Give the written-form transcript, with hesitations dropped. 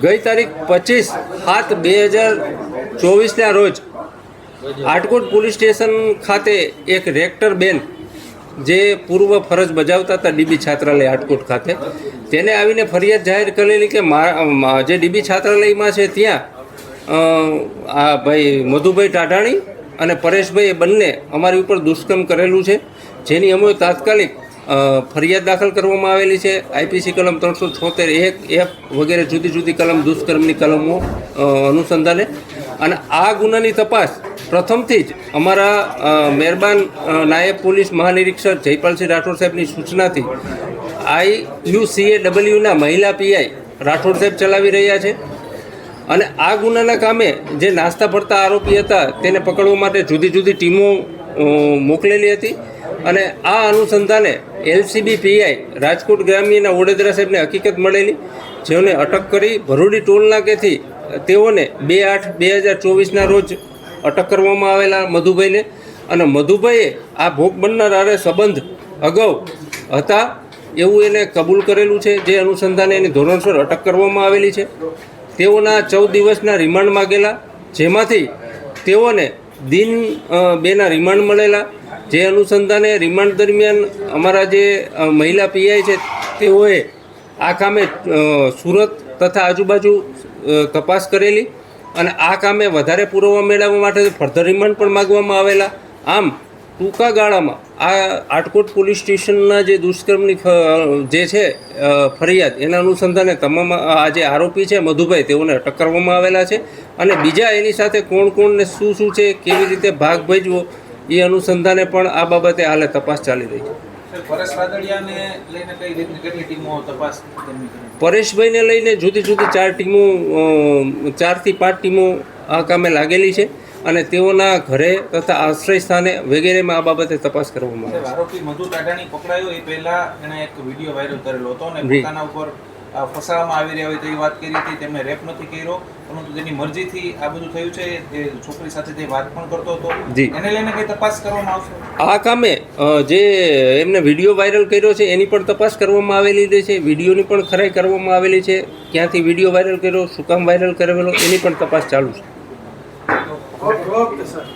ગઈ તારીખ 25/7/2024ના રોજ આટકોટ પોલીસ સ્ટેશન ખાતે એક રેક્ટર બેન જે પૂર્વ ફરજ બજાવતા હતા ડીબી છાત્રાલય આટકોટ ખાતે, તેને આવીને ફરિયાદ જાહેર કરેલી કે જે ડીબી છાત્રાલયમાં છે ત્યાં આ ભાઈ મધુભાઈ ટાઢાણી અને પરેશભાઈ એ બંને અમારી ઉપર દુષ્કર્મ કરેલું છે, જેની અમે તાત્કાલિક ફરિયાદ દાખલ કરવામાં આવેલી છે. આઈપીસી કલમ 376(1) વગેરે જુદી જુદી કલમ દુષ્કર્મની કલમો અનુસંધાને અને આ ગુનાની તપાસ પ્રથમથી જ અમારા મહેરબાન નાયબ પોલીસ મહાનિરીક્ષક જયપાલસિંહ રાઠોડ સાહેબની સૂચનાથી IUCAWના મહિલા પીઆઈ રાઠોડ સાહેબ ચલાવી રહ્યા છે અને આ ગુનાના કામે જે નાસ્તા ફરતા આરોપી હતા તેને પકડવા માટે જુદી જુદી ટીમો મોકલેલી હતી અને આ અનુસંધાને LCB પીઆઈ રાજકોટ ગ્રામ્યના વડોદરા સાહેબને હકીકત મળેલી, જેઓને અટક કરી ભરૂડી ટોલ નાકેથી તેઓને 2/8/2024ના રોજ અટક કરવામાં આવેલા મધુભાઈને, અને મધુભાઈએ આ ભોગ બનનાર આરે સંબંધ અગાઉ હતા એવું એને કબૂલ કરેલું છે, જે અનુસંધાને એની ધોરણસર અટક કરવામાં આવેલી છે. તેઓના 14 દિવસના રિમાન્ડ માગેલા, જેમાંથી તેઓને દિન 2ના રિમાન્ડ મળેલા, જે અનુસંધાને રિમાન્ડ દરમિયાન અમારા જે મહિલા પીઆઈ છે તેઓએ આ કામે સુરત તથા આજુબાજુ તપાસ કરેલી અને આ કામે વધારે પુરાવા મેળવવા માટે ફર્ધર રિમાન્ડ પણ માગવામાં આવેલા. આમ ટૂંકા ગાળામાં આ આટકોટ પોલીસ સ્ટેશનના જે દુષ્કર્મની જે છે ફરિયાદ એના અનુસંધાને તમામ આ જે આરોપી છે મધુભાઈ તેઓને અટક કરવામાં આવેલા છે અને બીજા એની સાથે કોણ કોણ ને શું છે કેવી રીતે ભાગ ભજવો એ અનુસંધાને પણ આ બાબતે હાલે તપાસ ચાલી રહી છે. પરેશભાઈને લઈને જુદી જુદી 4 ટીમો 4 થી 5 ટીમો આ કામે લાગેલી છે અને તેઓના ઘરે તથા આશ્રય સ્થાને વગેરેમાં આ બાબતે તપાસ કરવામાં આવે છે. આરોપી મધુ ટાઢાણી પકડાયો એ પહેલા એણે એક વિડીયો વાયરલ કરેલો હતો અને પોતાના ઉપર ફસાવામાં આવી રહ્યા હોય તેવી વાત કરી હતી. તેમણે રેપ નથી કર્યો, પરંતુ તેની મરજીથી આ બધું થયું છે. તે છોકરી સાથે તે વાત પણ કરતો હતો. એને લઈને કઈ તપાસ કરવામાં આવશે? આ કામે જે એમને વિડીયો વાયરલ કર્યો છે એની પણ તપાસ કરવામાં આવેલી છે, વિડીયોની પણ ખરાઈ કરવામાં આવેલી છે, ક્યાંથી વિડીયો વાયરલ કર્યો, શું કામ વાયરલ કરેલો એની પણ તપાસ ચાલુ છે.